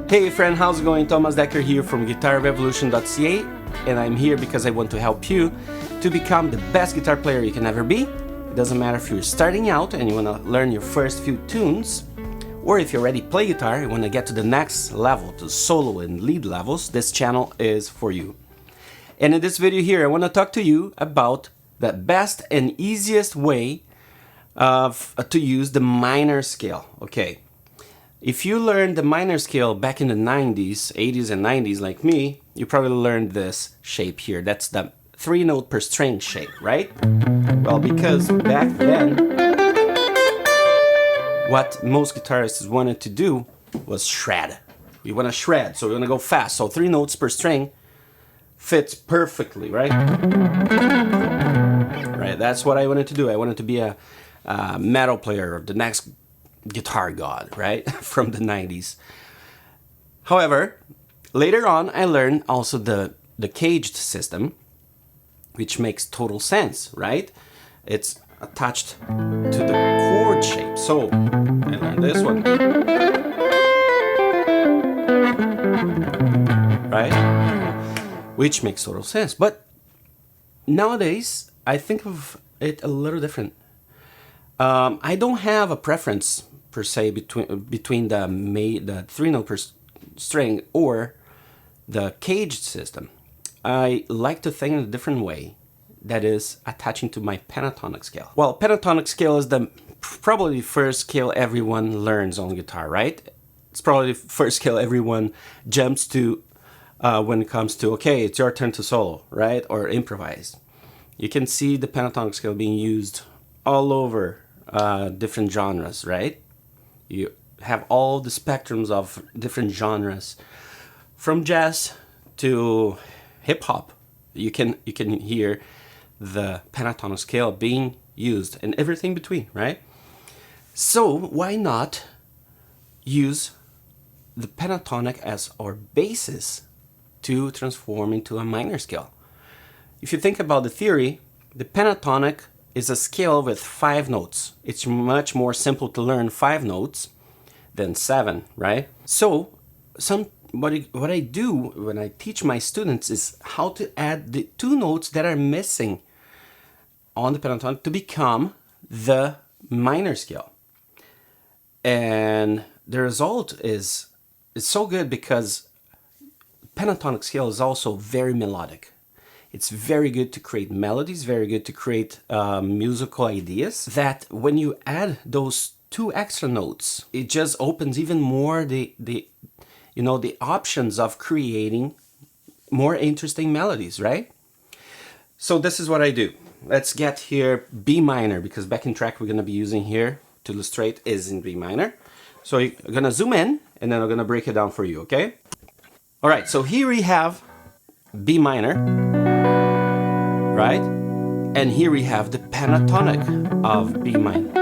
Hey friend, how's it going? Thomas Decker here from GuitarRevolution.ca, and I'm here because I want to help you to become the best guitar player you can ever be. It doesn't matter if you're starting out and you want to learn your first few tunes, or if you already play guitar and want to get to the next level, to solo and lead levels, this channel is for you. And in this video here, I want to talk to you about the best and easiest way to use the minor scale. Okay. If you learned the minor scale back in the 90s, 80s and 90s like me, you probably learned this shape here. That's the 3-note per string shape, right? Well, because back then, what most guitarists wanted to do was shred. We want to shred, so we want to go fast. So 3 notes per string fits perfectly, right? Right, that's what I wanted to do. I wanted to be a metal player, the next guitar god, right? From the 90s. However, later on I learned also the caged system, which makes total sense, right? It's attached to the chord shape. So I learned this one, right? Which makes total sense. But nowadays I think of it a little different. I don't have a preference per se between the 3-note per string or the caged system. I like to think in a different way, that is attaching to my pentatonic scale. Well, pentatonic scale is probably the first scale everyone learns on guitar, right? It's probably the first scale everyone jumps to when it comes to, okay, it's your turn to solo, right? Or improvise. You can see the pentatonic scale being used all over different genres, right? You have all the spectrums of different genres, from jazz to hip hop. You can hear the pentatonic scale being used and everything between, right? So why not use the pentatonic as our basis to transform into a minor scale? If you think about the theory, the pentatonic is a scale with 5 notes. It's much more simple to learn 5 notes than 7, right? So what I do when I teach my students is how to add the 2 notes that are missing on the pentatonic to become the minor scale. And the result is so good because pentatonic scale is also very melodic. It's very good to create melodies, very good to create musical ideas, that when you add those 2 extra notes, it just opens even more the options of creating more interesting melodies, right? So this is what I do. Let's get here B minor, because backing track we're going to be using here to illustrate is in B minor. So I'm going to zoom in and then I'm going to break it down for you, okay? All right, so here we have B minor, right? And here we have the pentatonic of B minor.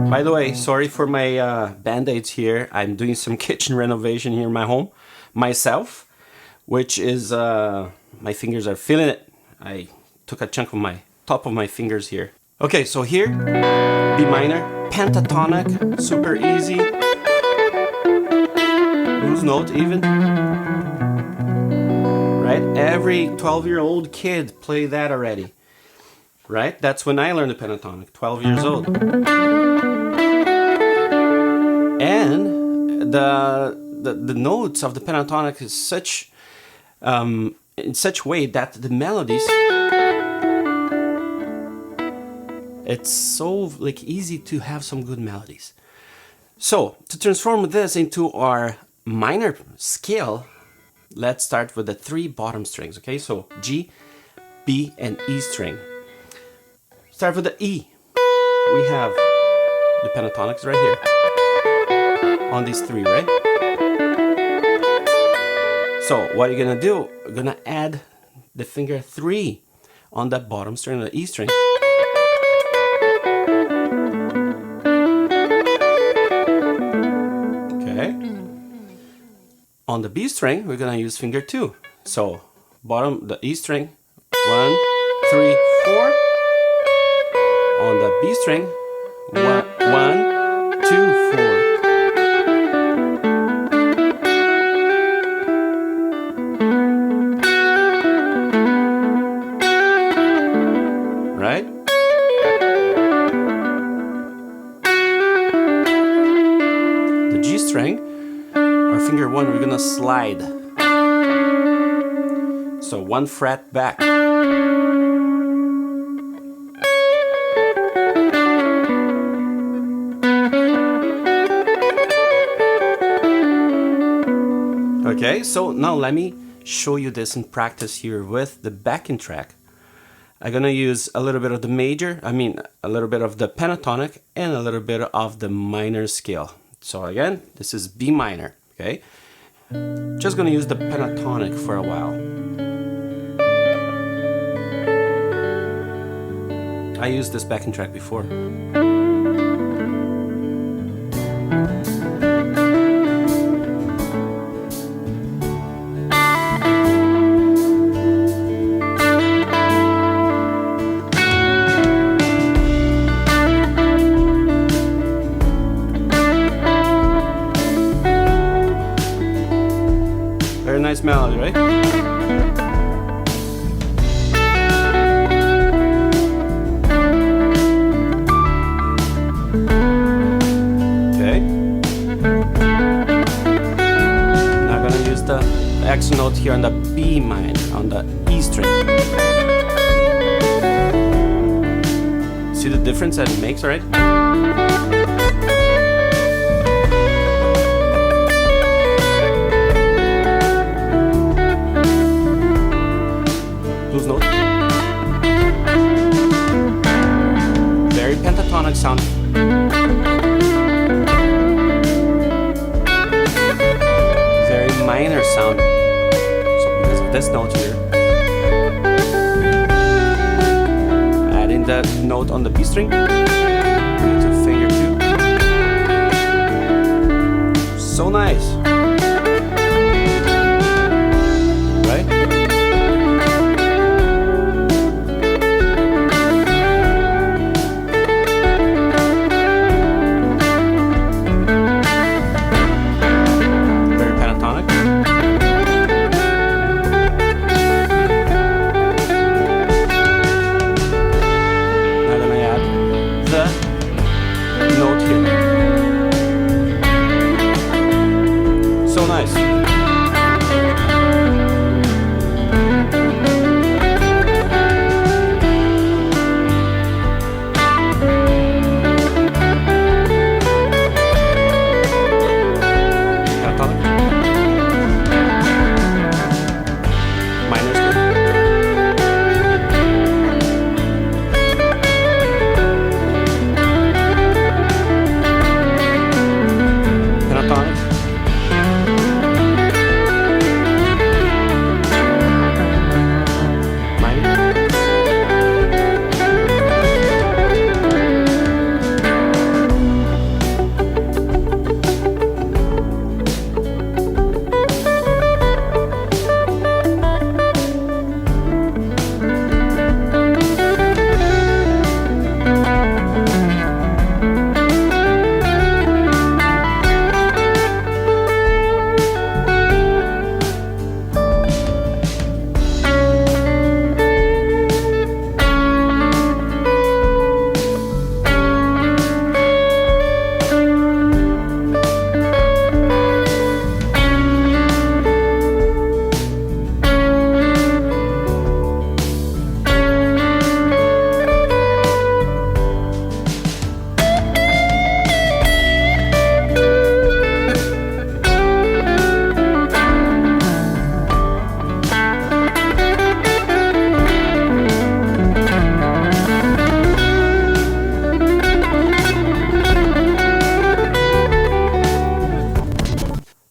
By the way, sorry for my band-aids here. I'm doing some kitchen renovation here in my home myself, which is, my fingers are feeling it. I took a chunk of my top of my fingers here. Okay, so here, B minor, pentatonic, super easy. Blues note even. Right? Every 12-year-old kid play that already. Right? That's when I learned the pentatonic, 12 years old. And the notes of the pentatonic is such in such way that the melodies, it's so like easy to have some good melodies. So to transform this into our minor scale, let's start with the 3 bottom strings, okay? So G, B, and E string. Start with the E. We have the pentatonics right here on these 3, right? So what you're gonna do, you're gonna add the finger 3 on that bottom string, the E string. Okay. On the B string, we're gonna use finger 2. So bottom, the E string, 1, 3, 4. On the B string, 1, 2, 4. string, our finger 1, we're gonna slide. So 1 fret back. Okay, so now let me show you this in practice here with the backing track. I'm gonna use a little bit of the major, a little bit of the pentatonic and a little bit of the minor scale. So again, this is B minor, okay? Just gonna use the pentatonic for a while. I used this backing track before. Very nice melody, right? Okay. Now I'm gonna use the X note here on the B minor, on the E string. See the difference that it makes, right? Blues note. Very pentatonic sound. Very minor sound. So because of this note here. Adding that note on the B string. To finger 2. So nice. Right? So nice. Pentatonic. Minor scale. Pentatonic.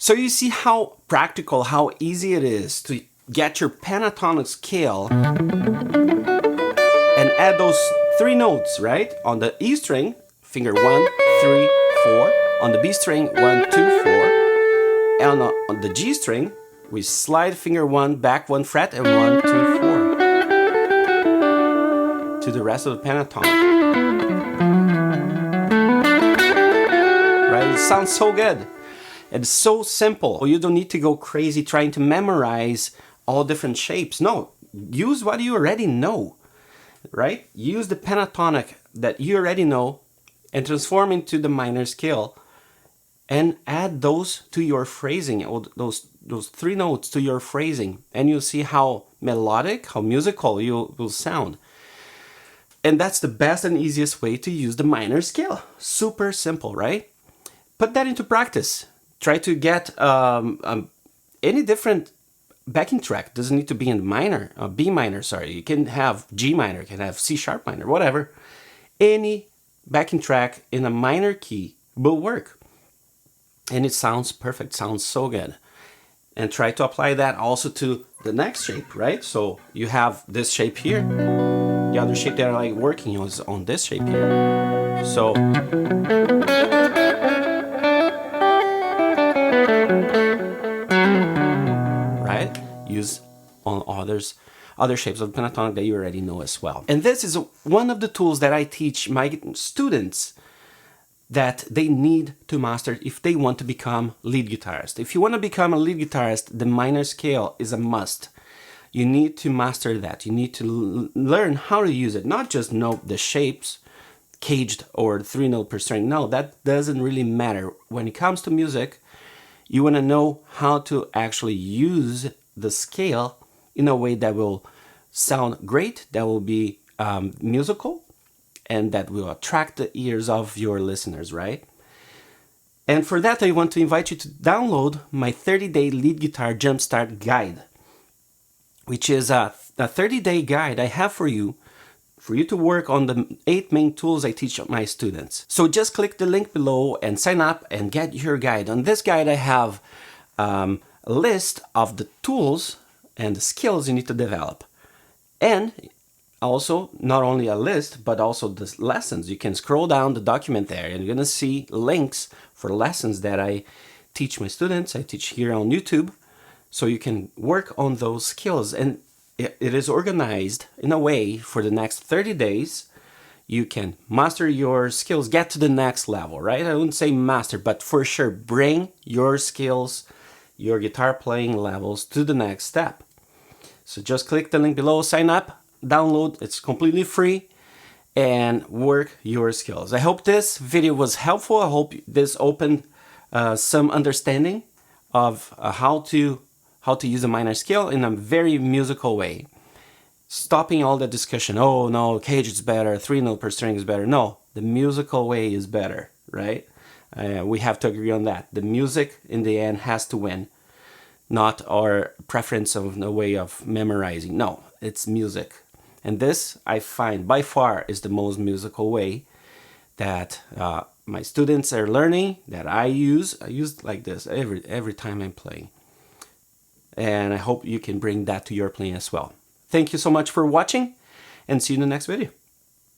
So you see how practical, how easy it is to get your pentatonic scale and add those 3 notes, right? On the E string, finger 1, 3, 4. On the B string, 1, 2, 4. And on the G string, we slide finger 1 back 1 fret and 1, 2, 4 to the rest of the pentatonic. Right? It sounds so good. It's so simple. You don't need to go crazy trying to memorize all different shapes. No, use what you already know, right? Use the pentatonic that you already know and transform into the minor scale and add those to your phrasing, or those three notes to your phrasing, and you'll see how melodic, how musical you will sound. And that's the best and easiest way to use the minor scale. Super simple, right? Put that into practice. Try to get any different backing track. Doesn't need to be in minor, B minor, sorry. You can have G minor, you can have C sharp minor, whatever. Any backing track in a minor key will work. And it sounds perfect, sounds so good. And try to apply that also to the next shape, right? So you have this shape here. The other shape that I like working on is on this shape here. So right? Use on other shapes of pentatonic that you already know as well. And this is one of the tools that I teach my students that they need to master if they want to become lead guitarist. If you want to become a lead guitarist, the minor scale is a must. You need to master that. You need to learn how to use it, not just know the shapes, caged or 3-note per string. No, that doesn't really matter. When it comes to music, you want to know how to actually use the scale in a way that will sound great, that will be musical, and that will attract the ears of your listeners, right? And for that, I want to invite you to download my 30-day lead guitar jumpstart guide, which is a 30-day guide I have for you to work on the 8 main tools I teach my students. So just click the link below and sign up and get your guide. On this guide, I have a list of the tools and the skills you need to develop. And also, not only a list, but also the lessons. You can scroll down the document there and you're gonna see links for lessons that I teach my students, I teach here on YouTube. So you can work on those skills, and it is organized in a way for the next 30 days. You can master your skills, get to the next level, right? I wouldn't say master, but for sure bring your skills, your guitar playing levels to the next step. So just click the link below, sign up, download, it's completely free, and work your skills. I hope this video was helpful. I hope this opened some understanding of how to use a minor scale in a very musical way. Stopping all the discussion, oh no, cage is better, 3-note per string is better. No, the musical way is better, right? We have to agree on that. The music in the end has to win, not our preference of the way of memorizing. No, it's music. And this, I find, by far is the most musical way that my students are learning, that I use like this every time I'm playing. And I hope you can bring that to your playing as well. Thank you so much for watching, and see you in the next video.